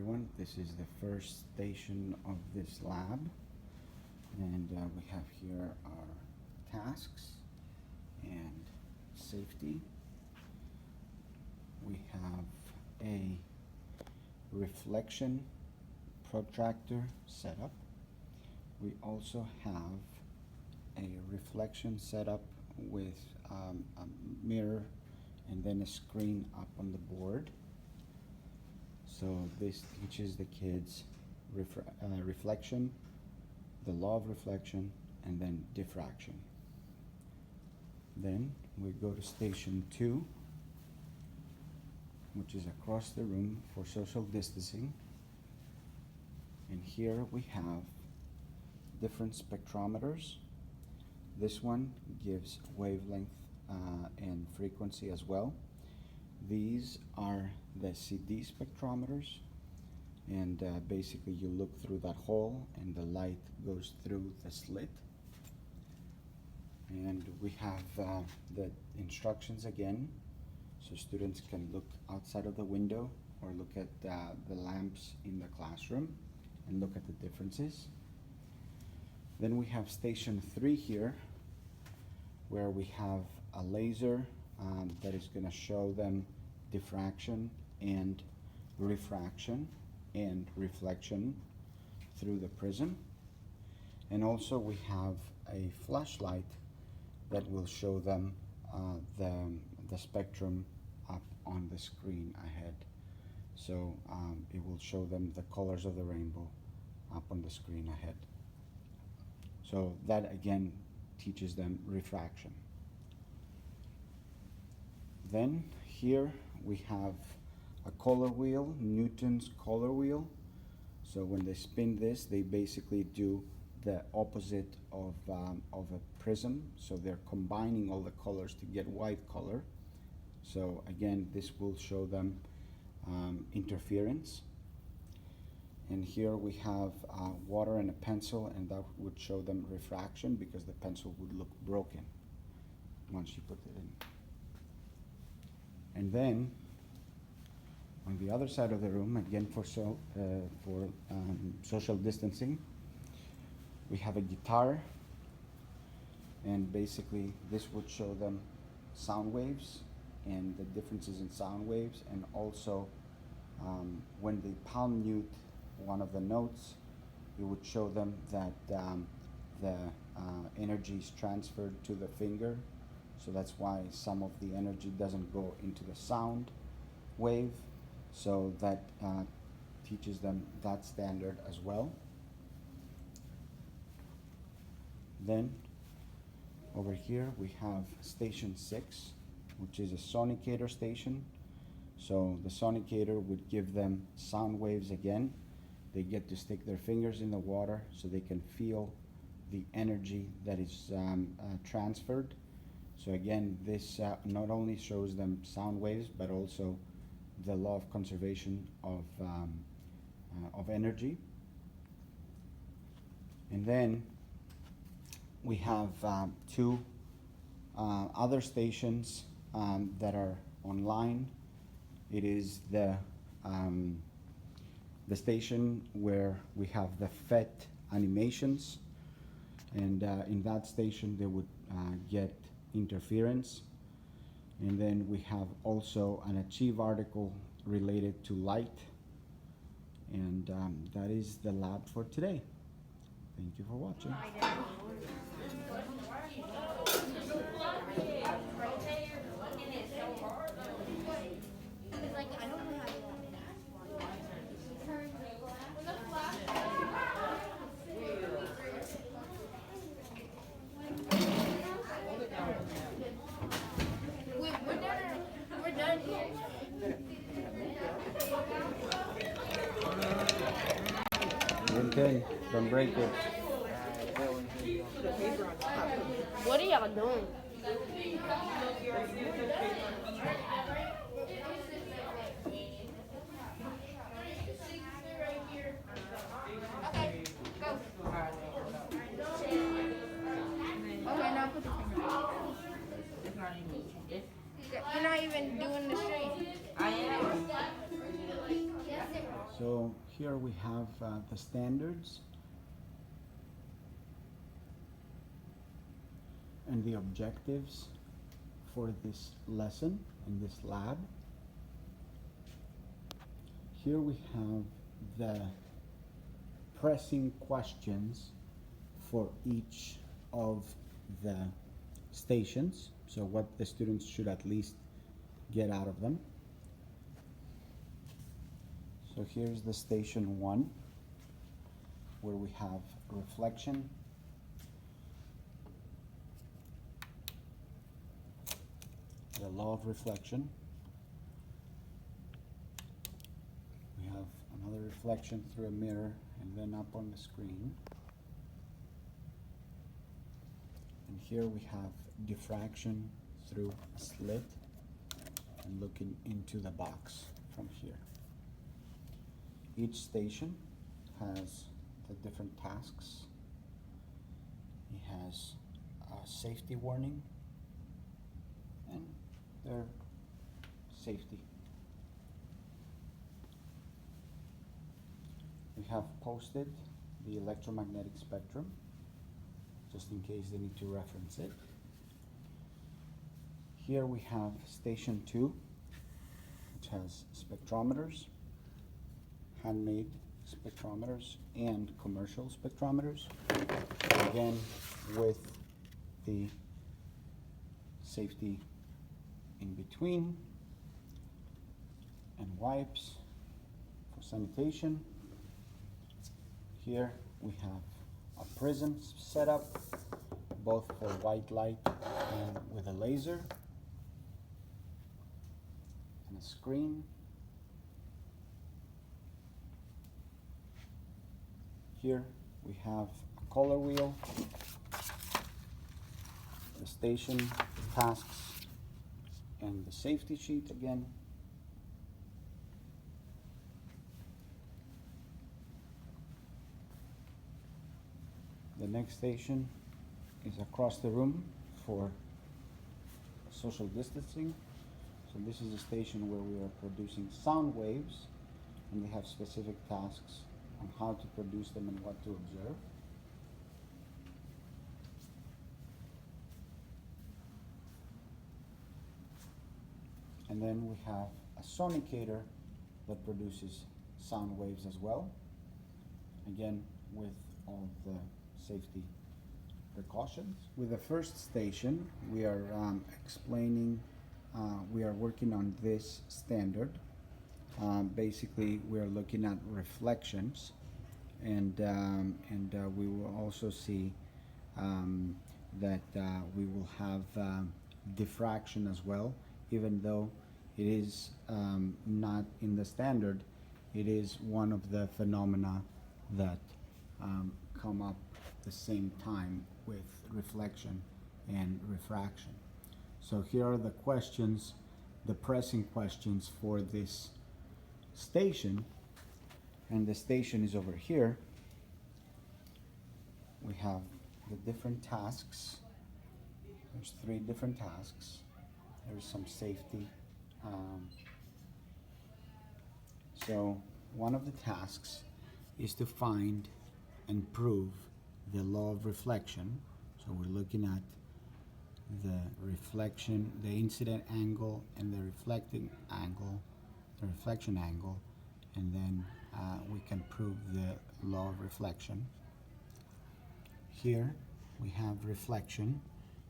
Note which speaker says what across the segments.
Speaker 1: everyone. This is the first station of this lab, and we have here our tasks and safety. We have a reflection protractor setup. We also have a reflection setup with a mirror and then a screen up on the board. So this teaches the kids reflection, the law of reflection, and then diffraction. Then we go to station 2, which is across the room for social distancing. And here we have different spectrometers. This one gives wavelength and frequency as well. These are the CD spectrometers, and basically you look through that hole and the light goes through the slit. And we have the instructions again, so students can look outside of the window or look at the lamps in the classroom and look at the differences. Then we have station 3 here, where we have a laser that is going to show them diffraction and refraction and reflection through the prism. And also we have a flashlight that will show them the spectrum up on the screen ahead. So it will show them the colors of the rainbow up on the screen ahead. So that again teaches them refraction. Then here we have a color wheel, Newton's color wheel. So when they spin this, they basically do the opposite of a prism. So they're combining all the colors to get white color. So again, this will show them interference. And here we have water and a pencil, and that would show them refraction because the pencil would look broken once you put it in. And then on the other side of the room, again for social distancing, we have a guitar, and basically this would show them sound waves and the differences in sound waves, and also when they palm mute one of the notes, it would show them that the energy is transferred to the finger. So that's why some of the energy doesn't go into the sound wave. So that teaches them that standard as well. Then over here we have station 6, which is a sonicator station. So the sonicator would give them sound waves again. They get to stick their fingers in the water so they can feel the energy that is transferred. So again, this not only shows them sound waves, but also the law of conservation of energy. And then we have 2 other stations that are online. It is the station where we have the FET animations, and in that station they would get interference. And then we have also an Achieve article related to light, and that is the lab for today. Thank you for watching.
Speaker 2: We're done here.
Speaker 1: Okay, don't break it.
Speaker 2: What are y'all doing? Okay, go. Okay, now put the camera. You're not even doing the stream.
Speaker 3: I am.
Speaker 1: So here we have the standards and the objectives for this lesson and this lab. Here we have the pressing questions for each of the stations, so what the students should at least get out of them. So here's the station 1, where we have reflection, the law of reflection. We have another reflection through a mirror and then up on the screen. And here we have diffraction through a slit and looking into the box from here. Each station has the different tasks. It has a safety warning and their safety. We have posted the electromagnetic spectrum, just in case they need to reference it. Here we have station 2, which has spectrometers, handmade spectrometers and commercial spectrometers, again with the safety in between, and wipes for sanitation. Here we have a prism setup, both for white light and with a laser, and a screen. Here we have a color wheel, the station tasks, and the safety sheet again. The next station is across the room for social distancing. So this is a station where we are producing sound waves, and they have specific tasks on how to produce them and what to observe. And then we have a sonicator that produces sound waves as well, again with all the safety precautions. With the first station, we are explaining, we are working on this standard. Basically, we are looking at reflections, and we will also see that we will have diffraction as well, even though it is not in the standard. It is one of the phenomena that come up the same time with reflection and refraction. So here are the questions, the pressing questions for this station, and the station is over here. We have the different tasks. There's 3 different tasks. There's some safety. So one of the tasks is to find and prove the law of reflection. So we're looking at the reflection, the incident angle, and the reflecting angle, the reflection angle, and then we can prove the law of reflection. Here we have reflection.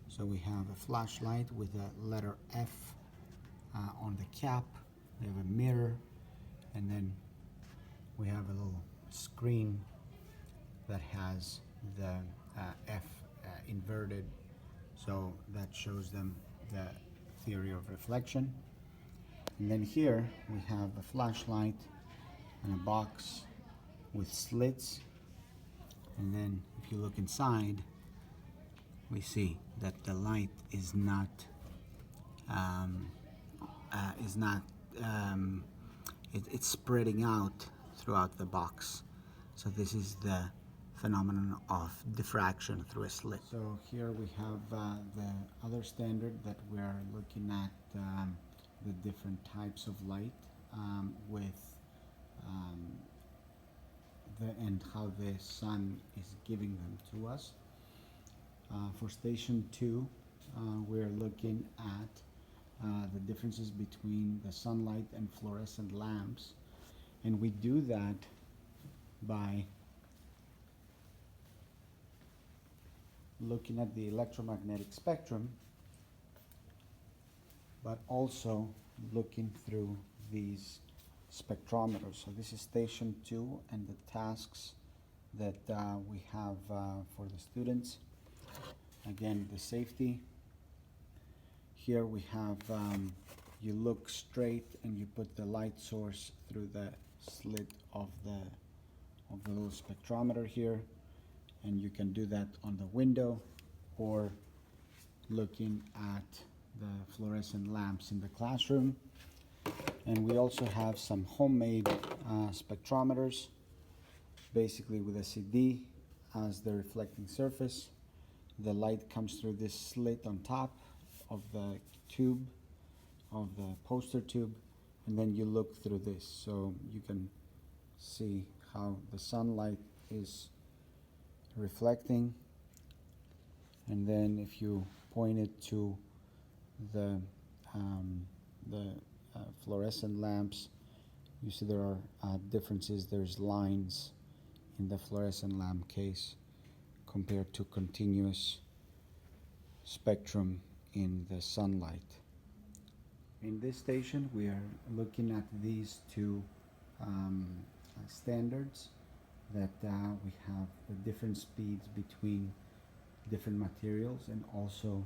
Speaker 1: So we have a flashlight with a letter F on the cap. We have a mirror, and then we have a little screen that has the F inverted, so that shows them the theory of reflection. And then here we have a flashlight and a box with slits, and then if you look inside, we see that the light is not it's spreading out throughout the box. So this is the phenomenon of diffraction through a slit. So here we have the other standard that we are looking at, the different types of light with and how the sun is giving them to us. For station 2, we're looking at the differences between the sunlight and fluorescent lamps, and we do that by looking at the electromagnetic spectrum, but also looking through these spectrometers. So this is station 2 and the tasks that we have for the students. Again, the safety. Here we have, you look straight and you put the light source through the slit of the little spectrometer here, and you can do that on the window or looking at the fluorescent lamps in the classroom. And we also have some homemade spectrometers, basically with a CD as the reflecting surface. The light comes through this slit on top of the tube, of the poster tube, and then you look through this. So you can see how the sunlight is reflecting, and then if you point it to the fluorescent lamps, you see there are differences. There's lines in the fluorescent lamp case compared to continuous spectrum in the sunlight. In this station, we are looking at these two standards that we have the different speeds between different materials, and also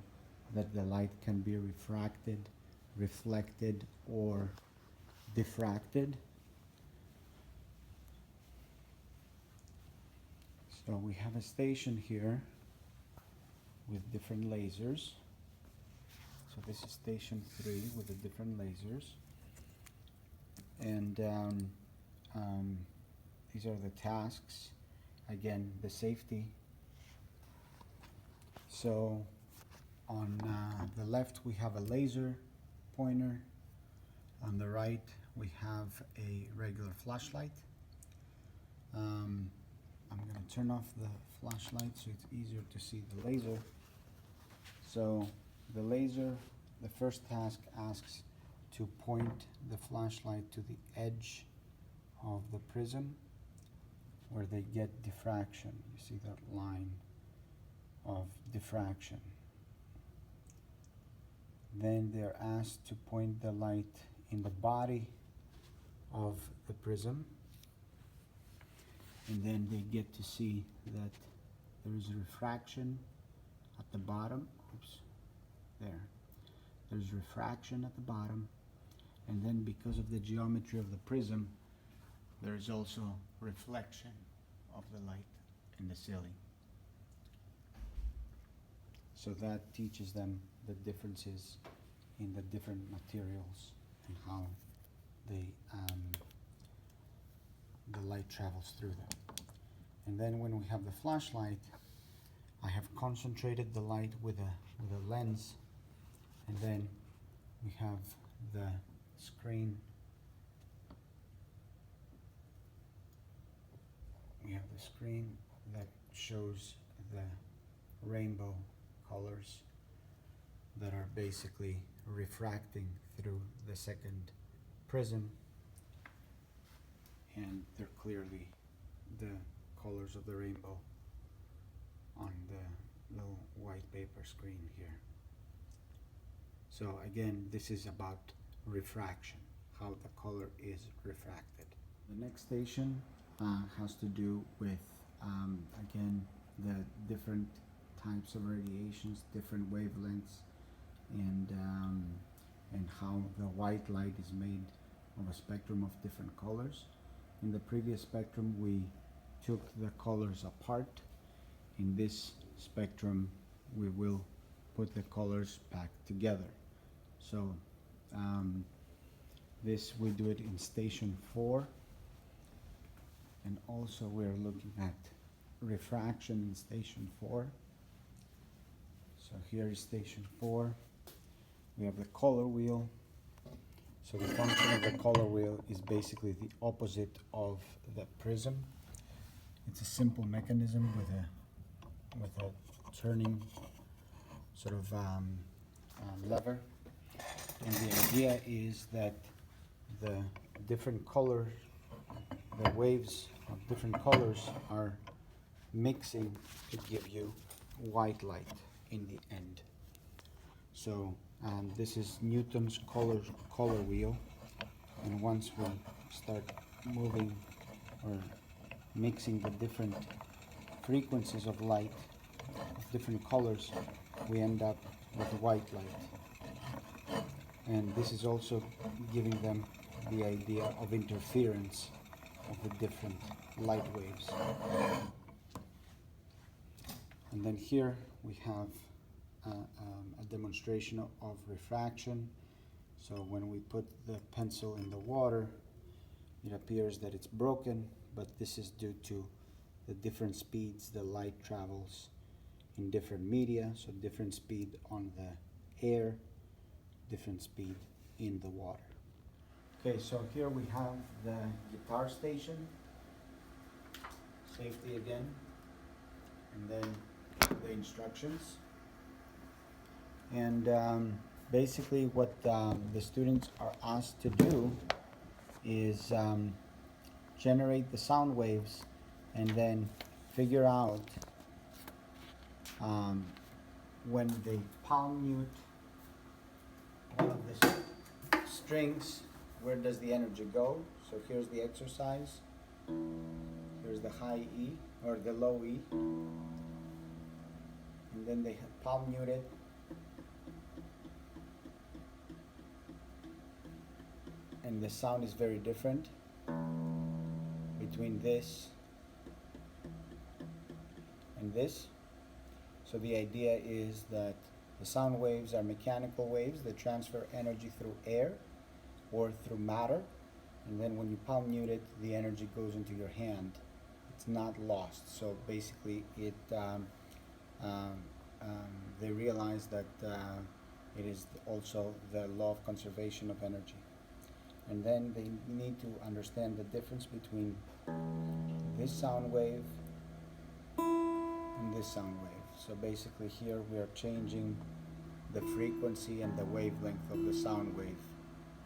Speaker 1: that the light can be refracted, reflected, or diffracted. So we have a station here with different lasers. So this is station 3 with the different lasers. And these are the tasks. Again, the safety. So on the left we have a laser pointer. On the right we have a regular flashlight. I'm going to turn off the flashlight so it's easier to see the laser. So the laser, the first task asks to point the flashlight to the edge of the prism where they get diffraction. You see that line of diffraction. Then they're asked to point the light in the body of the prism, and then they get to see that there is refraction at the bottom. Oops, there's refraction at the bottom, and then because of the geometry of the prism, there is also reflection of the light in the ceiling. So that teaches them the differences in the different materials and how the light travels through them. And then when we have the flashlight, I have concentrated the light with a lens, and then we have the screen. We have the screen that shows the rainbow colors that are basically refracting through the second prism, and they're clearly the colors of the rainbow on the little white paper screen here. So again, this is about refraction, how the color is refracted. The next station has to do with again the different types of radiations, different wavelengths, and how the white light is made of a spectrum of different colors. In the previous spectrum, we took the colors apart. In this spectrum, we will put the colors back together. So this, we do it in station 4, and also we're looking at refraction in station 4. So here is station 4. We have the color wheel. So the function of the color wheel is basically the opposite of the prism. It's a simple mechanism with a turning sort of lever, and the idea is that the different colors, the waves of different colors are mixing to give you white light in the end. So this is Newton's color wheel, and once we start moving or mixing the different frequencies of light of different colors, we end up with white light. And this is also giving them the idea of interference of the different light waves. And then here we have a demonstration of refraction. So when we put the pencil in the water, it appears that it's broken, but this is due to the different speeds the light travels in different media. So different speed on the air, different speed in the water. Okay, so here we have the guitar station, safety again, and then the instructions. And basically what the students are asked to do is generate the sound waves and then figure out when they palm mute one of the strings, where does the energy go? So here's the exercise. Here's the high E or the low E, and then they palm mute it. And the sound is very different between this and this. So the idea is that the sound waves are mechanical waves that transfer energy through air or through matter, and then when you palm mute it, the energy goes into your hand. It's not lost. So basically they realize that it is also the law of conservation of energy. And then they need to understand the difference between this sound wave and this sound wave. So basically here we are changing the frequency and the wavelength of the sound wave,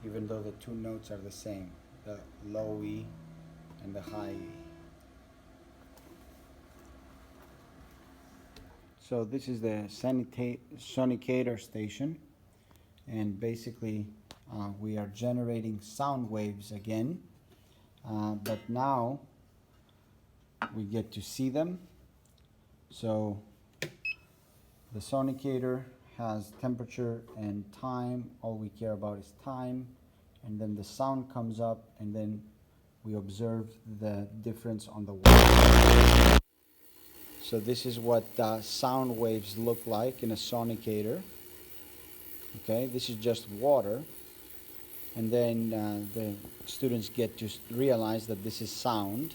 Speaker 1: even though the two notes are the same, the low E and the high E. So this is the sonicator station, and basically we are generating sound waves again, but now we get to see them. So the sonicator has temperature and time. All we care about is time, and then the sound comes up, and then we observe the difference on the wave. So this is what sound waves look like in a sonicator. Okay, this is just water, and then the students get to realize that this is sound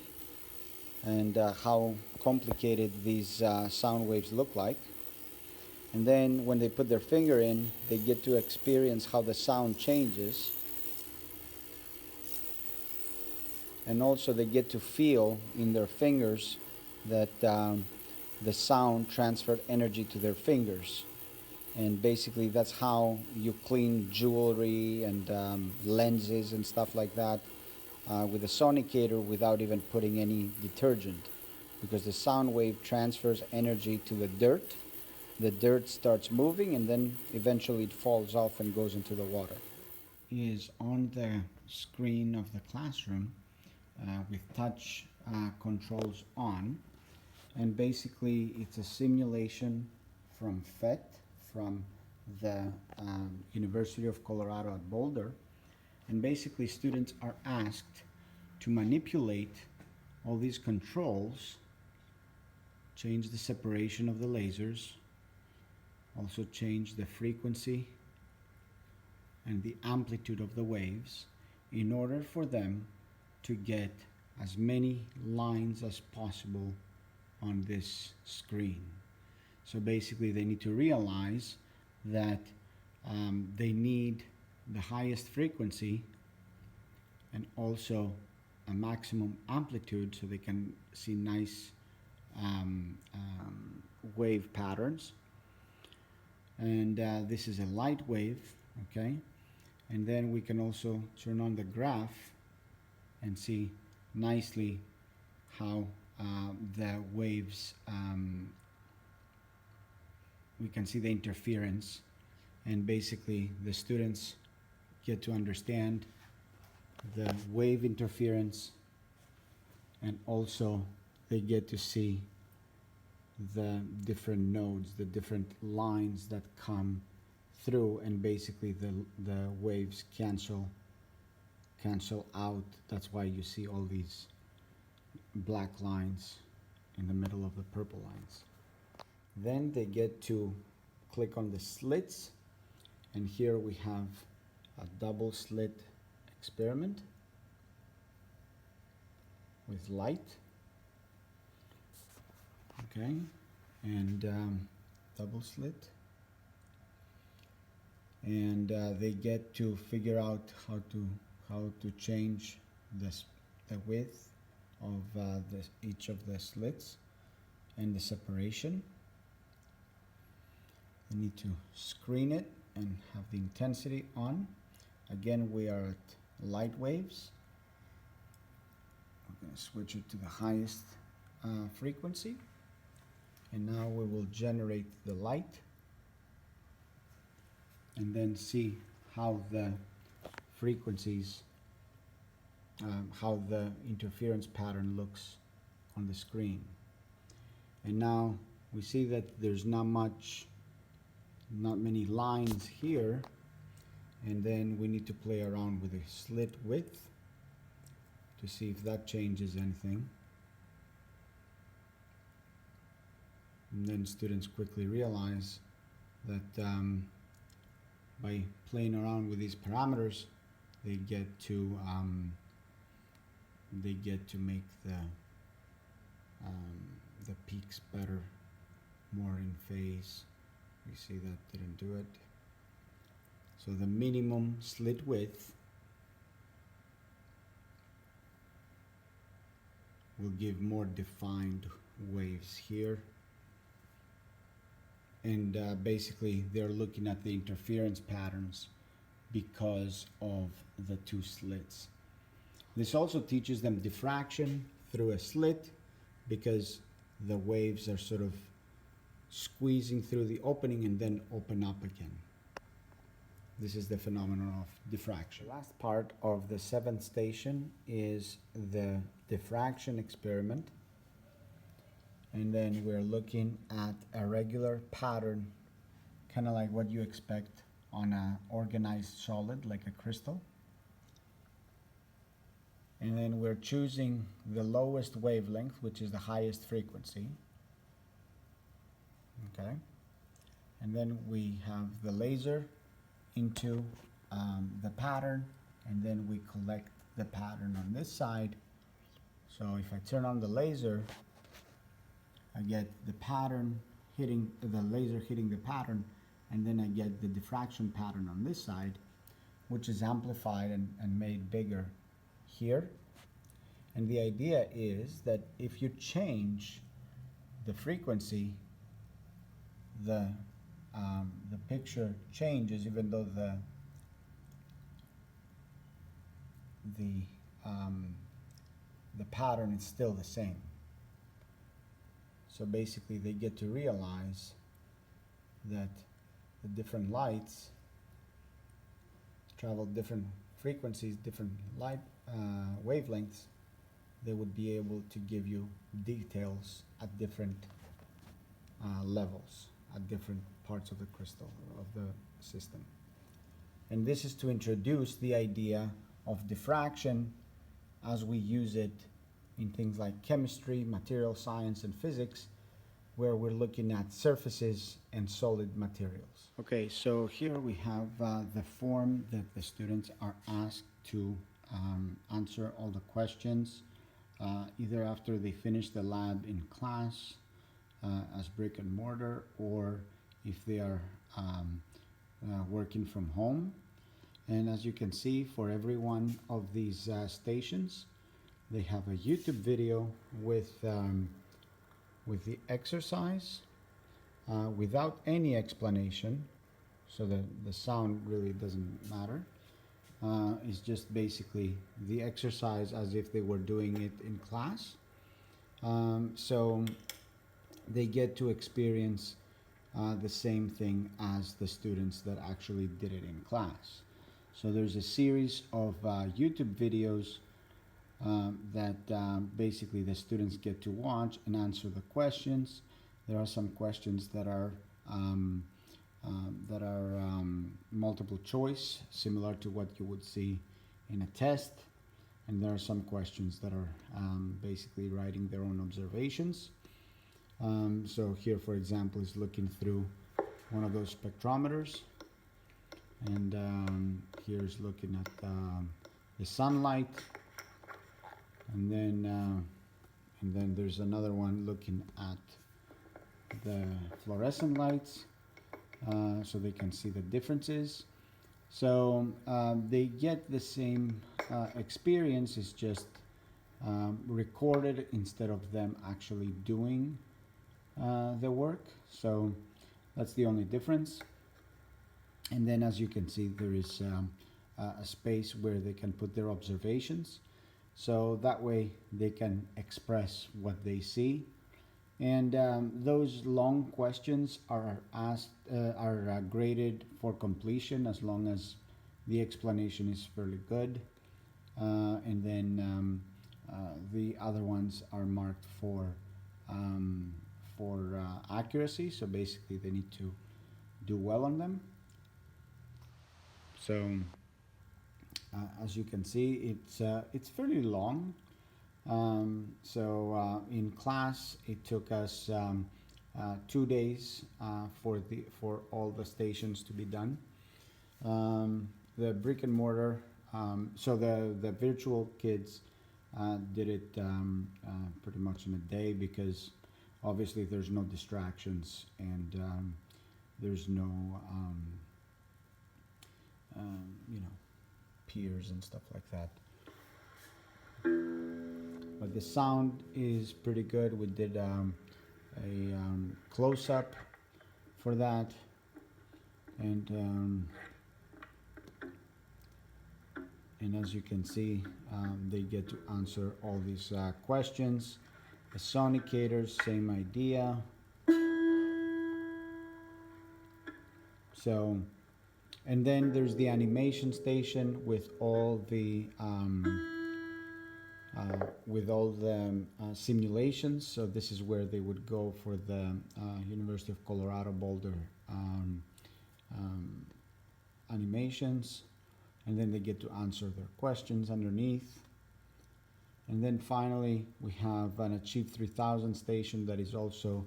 Speaker 1: and how complicated these sound waves look like. And then when they put their finger in, they get to experience how the sound changes, and also they get to feel in their fingers that the sound transferred energy to their fingers. And basically that's how you clean jewelry and lenses and stuff like that with a sonicator without even putting any detergent, because the sound wave transfers energy to the dirt. The dirt starts moving, and then eventually it falls off and goes into the water. Is on the screen of the classroom with touch controls on, and basically it's a simulation from PhET, from the University of Colorado at Boulder. And basically students are asked to manipulate all these controls, change the separation of the lasers, also change the frequency and the amplitude of the waves, in order for them to get as many lines as possible on this screen. So basically they need to realize that they need the highest frequency and also a maximum amplitude, so they can see nice wave patterns. And this is a light wave, okay? And then we can also turn on the graph and see nicely how the waves, we can see the interference, and basically the students get to understand the wave interference, and also they get to see the different nodes, the different lines that come through, and basically the waves cancel out. That's why you see all these black lines in the middle of the purple lines. Then they get to click on the slits, and here we have a double slit experiment with light, okay, and double slit, and they get to figure out how to change the width of each of the slits and the separation. They need to screen it and have the intensity on. Again, we are at light waves. I'm going to switch it to the highest frequency, and now we will generate the light and then see how the frequencies, how the interference pattern looks on the screen. And now we see that there's not many lines here, and then we need to play around with the slit width to see if that changes anything. And then students quickly realize that by playing around with these parameters, they get to make the peaks better, more in phase. We see that didn't do it. So the minimum slit width will give more defined waves here. And basically they're looking at the interference patterns because of the two slits. This also teaches them diffraction through a slit, because the waves are sort of squeezing through the opening and then open up again. This is the phenomenon of diffraction. The last part of the 7th station is the diffraction experiment. And then we're looking at a regular pattern, kind of like what you expect on an organized solid, like a crystal. And then we're choosing the lowest wavelength, which is the highest frequency. Okay. And then we have the laser into the pattern, and then we collect the pattern on this side. So if I turn on the laser, I get the pattern hitting, the laser hitting the pattern, and then I get the diffraction pattern on this side, which is amplified and made bigger here. And the idea is that if you change the frequency, the picture changes, even though the pattern is still the same. So basically they get to realize that the different lights travel different frequencies, different light wavelengths. They would be able to give you details at different levels, at different parts of the crystal, of the system. And this is to introduce the idea of diffraction as we use it in things like chemistry, material science, and physics, where we're looking at surfaces and solid materials. Okay, so here we have the form that the students are asked to answer all the questions, either after they finish the lab in class as brick and mortar, or if they are working from home. And as you can see, for every one of these stations, they have a YouTube video with the exercise without any explanation. So the sound really doesn't matter. It's just basically the exercise as if they were doing it in class. So they get to experience the same thing as the students that actually did it in class. So there's a series of YouTube videos that basically the students get to watch and answer the questions. There are some questions that are multiple choice, similar to what you would see in a test, and there are some questions that are basically writing their own observations. So here, for example, is looking through one of those spectrometers, and here's looking at the sunlight, and then there's another one looking at the fluorescent lights, so they can see the differences. So they get the same experience, it's just recorded instead of them actually doing the work. So that's the only difference. And then, as you can see, there is a space where they can put their observations, so that way they can express what they see. And those long questions are graded for completion as long as the explanation is fairly good, and then the other ones are marked for accuracy. So basically, they need to do well on them. So as you can see, it's fairly long. In class, it took us 2 days for all the stations to be done. The brick and mortar, so the virtual kids did it pretty much in a day, because obviously there's no distractions, and there's no peers and stuff like that. But the sound is pretty good. We did a close-up for that, and as you can see, they get to answer all these questions. The sonicators, same idea. So, and then there's the animation station with all the simulations. So this is where they would go for the University of Colorado Boulder animations, and then they get to answer their questions underneath. And then finally, we have an Achieve 3000 station that is also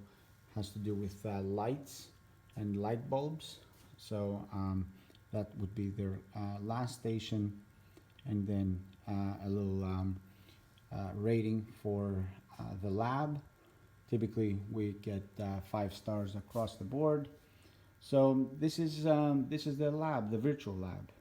Speaker 1: has to do with lights and light bulbs. So that would be their last station, and then a little rating for the lab. Typically, we get 5 stars across the board. So this is the lab, the virtual lab.